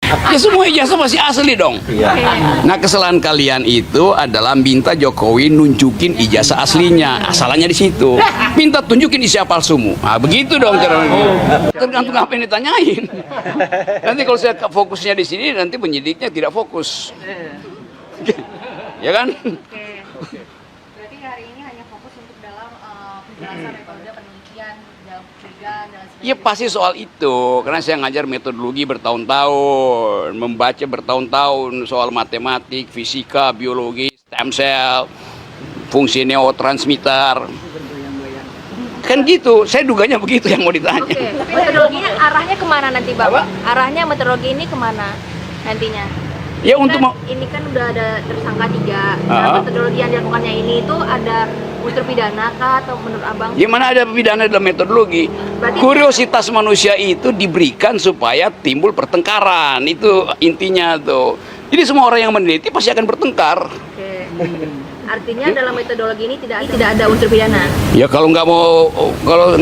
Ya semua ijazah masih asli dong. Nah kesalahan kalian itu adalah minta Jokowi nunjukin ijazah aslinya, asalnya di situ. Minta tunjukin isi palsumu. Nah begitu dong caranya. Tergantung apa yang ditanyain. Nanti kalau saya fokusnya di sini, nanti penyidiknya tidak fokus. Ya kan? Oke. Berarti hari ini hanya fokus untuk dalam penjelasan metode penelitian dalam dan sebagainya. Ya pasti soal itu, karena saya ngajar metodologi bertahun-tahun, membaca bertahun-tahun soal matematik, fisika, biologi, stem cell, fungsi neurotransmitter. Kan gitu, saya duganya begitu yang mau ditanya. Oke, tapi metodologinya arahnya kemana nanti Bapak? Arahnya metodologi ini kemana nantinya? Ya untuk mau Ini kan udah ada tersangka 3. Nah, metodologi yang dilakukannya ini itu ada unsur pidana kah atau menurut Abang? gimana ada pidana dalam metodologi? Berarti- Kuriositas manusia itu diberikan supaya timbul pertengkaran, itu intinya tuh. Jadi semua orang yang meneliti pasti akan bertengkar. Oke. Artinya dalam metodologi ini tidak ada unsur pidana. Ya kalau nggak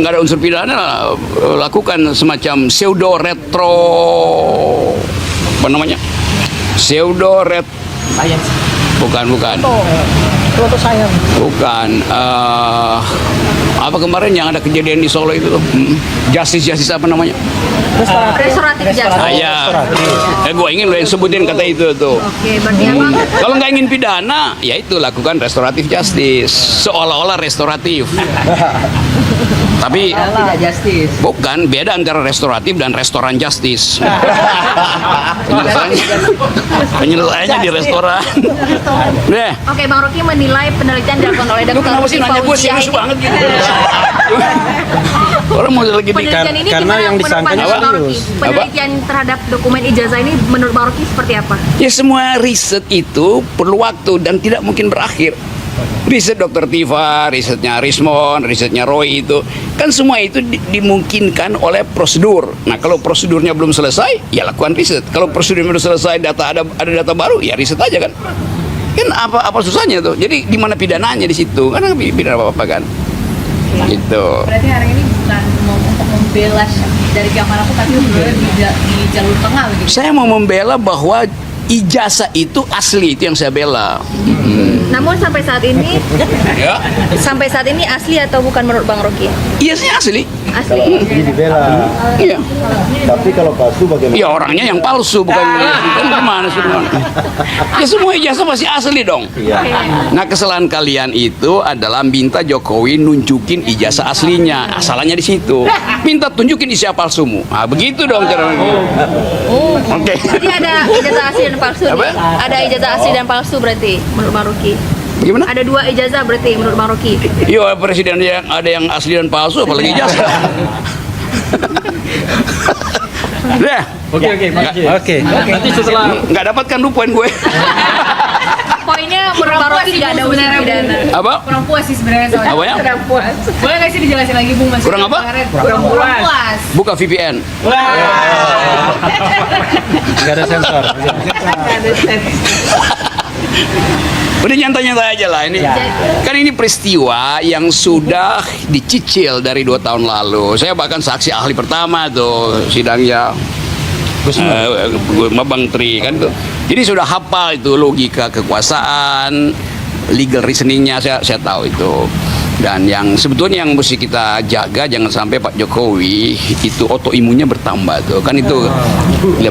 ada unsur pidana, lakukan semacam pseudo retro, apa namanya? Pseudo ret, bukan. Bukan. Apa kemarin yang ada kejadian di Solo itu tuh? Justice apa namanya? Restoratif jasa. Ya. Gue ingin lo yang sebutin kata itu tuh. Oke, berarti Abang Kalau nggak ingin pidana, ya itu lakukan restoratif justice, seolah-olah restoratif. Tapi Tidak justice. bukan, beda antara restoratif dan restoran justice. Penyelesaiannya di restoran. Deh. Oke, Bang Rocky menilai penelitian dilakukan oleh Lu Dr. kenapa sih nanya gue serius banget gitu? Orang mau lagi di Penelitian ini Karena gimana yang menurut disangkanya pandangan Bang Rocky? serius. Penelitian terhadap dokumen ijazah ini menurut Bang Rocky seperti apa? Ya semua riset itu perlu waktu dan tidak mungkin berakhir. Riset Dr. Tifa, risetnya Rismon, risetnya Roy itu kan semua itu dimungkinkan oleh prosedur. Nah kalau prosedurnya belum selesai, ya lakukan riset. Kalau prosedurnya belum selesai, ada data baru, ya riset aja kan. Kan apa susahnya tuh? Jadi di mana pidananya di situ? Karena pidana apa kan? Gitu. Berarti hari ini bukan untuk membela dari pihak manapun, tapi sebenarnya di jalur tengah begitu. Saya mau membela bahwa ijazah itu asli, itu yang saya bela. Namun sampai saat ini Ya, asli atau bukan menurut Bang Rocky? ijazahnya asli. Asli. Jadi dibela. Iya. Tapi kalau palsu bagaimana? Ya orangnya yang palsu bukan gimana sih? Ya semua ijazah masih asli dong. Nah kesalahan kalian itu adalah minta Jokowi nunjukin ijazah aslinya, asalnya di situ. Minta tunjukin isi palsumu. Nah begitu dong caranya. Oke. Jadi ada ijazah asli dan palsu nih. Apa? Ada ijazah asli dan palsu berarti menurut Bang Rocky. Bagaimana? Ada 2 ijazah berarti menurut Bang Rocky. Yo presiden yang ada yang asli dan palsu, apalagi ijazah. Deh. Oke. Nanti setelah Nggak dapatkan lu poin gue. Poinnya menurut Bang Rocky nggak ada unsur pidana. Apa? Kurang puas sih sebenarnya soalnya. Apanya? Kurang puas. Boleh nggak sih dijelasin lagi Bung? Mas? Kurang apa? Kurang puas. Buka VPN. nggak ada sensor. Udah nyantai-nyantai aja lah ini. Kan ini peristiwa yang sudah dicicil dari 2 tahun lalu. Saya bahkan saksi ahli pertama tuh sidangnya Bang Tri kan tuh. Jadi sudah hafal itu logika kekuasaan, legal reasoningnya saya tahu itu. Dan yang sebetulnya yang mesti kita jaga jangan sampai Pak Jokowi itu autoimunnya bertambah tuh kan itu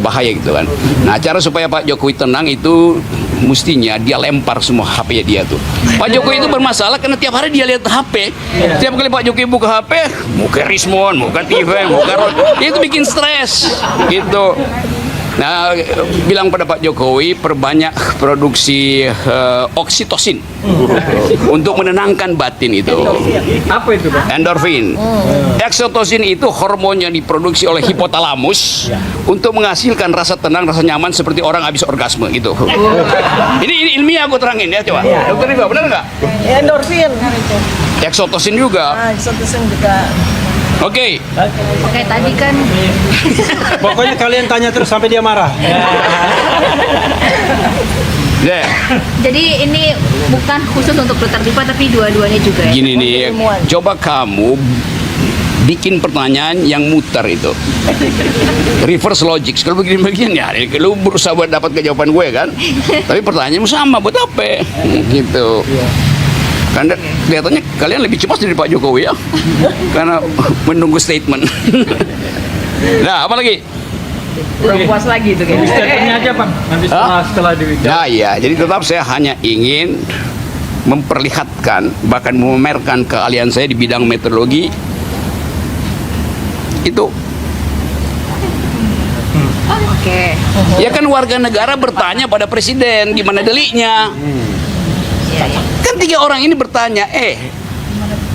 bahaya gitu kan. Nah cara supaya Pak Jokowi tenang itu mestinya dia lempar semua HP dia tuh. Pak Jokowi itu bermasalah karena tiap hari dia lihat HP. Tiap kali Pak Jokowi buka HP, muka Rismon, muka TV, muka itu bikin stres gitu. Nah, bilang pada Pak Jokowi perbanyak produksi oksitosin untuk menenangkan batin itu. Apa itu, Pak? Endorfin. Oksitosin itu hormon yang diproduksi oleh hipotalamus untuk menghasilkan rasa tenang, rasa nyaman seperti orang habis orgasme gitu. Ini ilmiah aku terangin ya coba. Dokter Iva, benar nggak? Endorfin. Oksitosin juga. Oksitosin juga. Oke. Oke, tadi kan Pokoknya kalian tanya terus sampai dia marah. Deh. jadi ini bukan khusus untuk Dr. Tifa tapi dua-duanya juga ya. Gini nih, coba kamu bikin pertanyaan yang muter itu, reverse logic. Kalau begini-begini ya, lu berusaha buat dapat jawaban gue kan, tapi pertanyaanmu sama, buat apa? Gitu. Karena kelihatannya kalian lebih cepat dari Pak Jokowi ya, karena menunggu statement. Nah, apa lagi? Belum puas lagi itu kayaknya. Statementnya aja Bang, nanti setelah dijawab. Nah ya, jadi tetap saya hanya ingin memperlihatkan, bahkan memamerkan keahlian saya di bidang meteorologi itu. Oke. Ya kan warga negara bertanya pada presiden gimana deliknya. Kan 3 orang ini bertanya,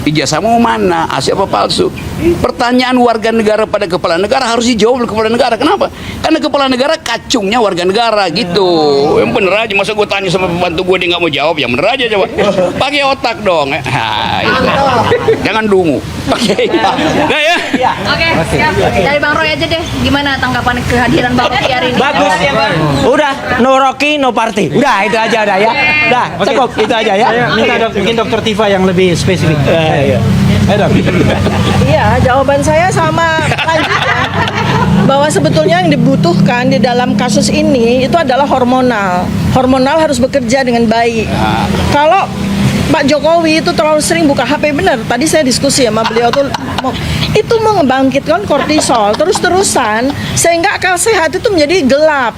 ijazahmu mana, asli apa palsu? Pertanyaan warga negara pada kepala negara harus dijawab oleh kepala negara. Kenapa? Karena kepala negara kacungnya warga negara gitu. Yang bener aja, masa gue tanya sama pembantu gue dia nggak mau jawab, yang bener aja coba. Pakai otak dong. Itu. Jangan dungu. Oke. Nah ya. Oke, siap. Dari Bang Roy aja deh, gimana tanggapan kehadiran Bang Roy hari ini? Bagus. Udah, no Rocky, no party. Udah, itu aja udah ya. Udah, cukup itu aja ya. Saya minta mungkin Dokter Tifa yang lebih spesifik. Ayo, Dok. Iya, jawaban saya sama lanjutnya. Bahwa sebetulnya yang dibutuhkan di dalam kasus ini itu adalah hormonal. Hormonal harus bekerja dengan baik. Kalau Pak Jokowi itu terlalu sering buka HP, benar. Tadi saya diskusi sama beliau tuh, itu membangkitkan kortisol terus-terusan sehingga akal sehat itu menjadi gelap.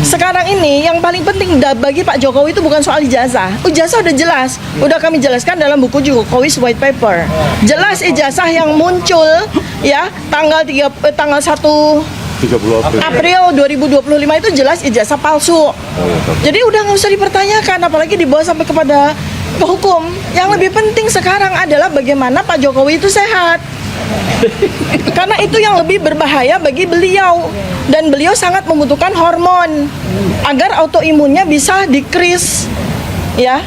Sekarang ini yang paling penting bagi Pak Jokowi itu bukan soal ijazah. Ijazah udah jelas, udah kami jelaskan dalam buku Jokowi's White Paper. Jelas ijazah yang muncul ya tanggal 1 April 2025 itu jelas ijazah palsu. Jadi udah nggak usah dipertanyakan, apalagi dibawa sampai kepada ke hukum. Yang lebih penting sekarang adalah bagaimana Pak Jokowi itu sehat. Karena itu yang lebih berbahaya bagi beliau. Dan beliau sangat membutuhkan hormon agar autoimunnya bisa decrease. Ya,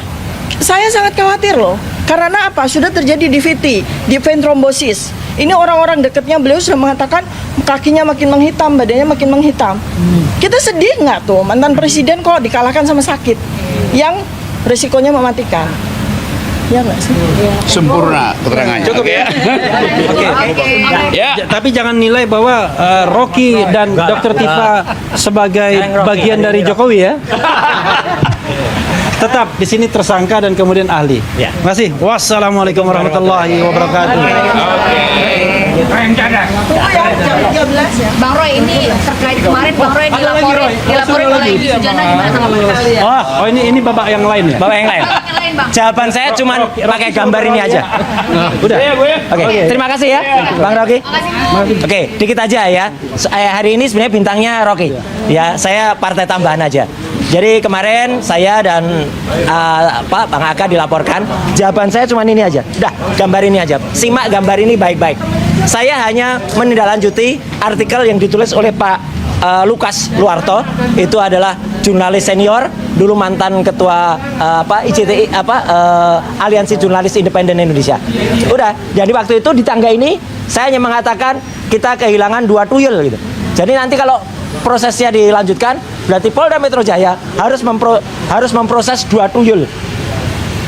saya sangat khawatir loh. Karena apa? Sudah terjadi DVT, deep vein thrombosis. Ini orang-orang dekatnya beliau sudah mengatakan kakinya makin menghitam, badannya makin menghitam. Kita sedih nggak tuh mantan presiden kok dikalahkan sama sakit yang resikonya mematikan? Ya nggak sih? Sempurna keterangannya. Cukup ya. Oke. Ya. Tapi jangan nilai bahwa Rocky dan Dokter Tifa sebagai bagian dari Jokowi ya. Tetap di sini tersangka dan kemudian ahli. Ya. Terima kasih. Wassalamualaikum warahmatullahi wabarakatuh. Tunggu ya, jam 13 ya. Bang Roy, ini terkait kemarin Bang Roy dilaporin oleh Ibu Sujana, gimana tanggapan? Oh, ini babak yang lain ya. Bawa yang lain. Yang lain Bang. Jawaban saya cuma pakai gambar ini aja. Udah. Oke, terima kasih ya, Bang Rocky. Oke, dikit aja ya. Hari ini sebenarnya bintangnya Rocky. Ya, saya partai tambahan aja. Jadi kemarin saya dan Bang Aka dilaporkan. Jawaban saya cuma ini aja. Dah, gambar ini aja. Simak gambar ini baik-baik. Saya hanya menindaklanjuti artikel yang ditulis oleh Pak Lukas Luarto. Itu adalah jurnalis senior, dulu mantan ketua ICTI Aliansi Jurnalis Independen Indonesia. Udah, jadi waktu itu di tangga ini saya hanya mengatakan kita kehilangan 2 tuyul gitu. Jadi nanti kalau prosesnya dilanjutkan, berarti Polda Metro Jaya harus memproses 2 tuyul.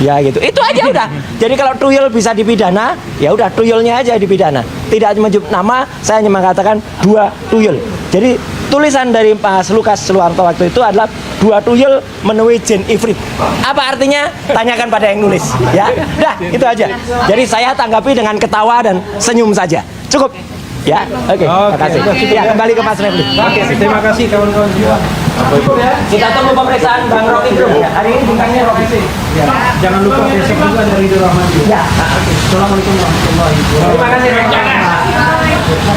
Ya gitu. Itu aja udah. Jadi kalau tuyul bisa dipidana, ya udah tuyulnya aja dipidana. Tidak menyebut nama, saya hanya mengatakan 2 tuyul. Jadi tulisan dari Pak Lukas Luarto waktu itu adalah 2 tuyul menemui jin ifrit. Apa artinya? Tanyakan pada yang nulis. Ya, dah itu aja. Jadi saya tanggapi dengan ketawa dan senyum saja. Cukup. Ya, oke. Terima kasih. Ya, kembali ke Mas Refli. Oke, terima kasih kawan-kawan semua. Kita tunggu pemeriksaan Bang Rocky dulu. Hari ini bintangnya Rocky. Jangan lupa besok juga dari Ridho Rahman. Ya. Assalamualaikum warahmatullahi wabarakatuh. Terima kasih.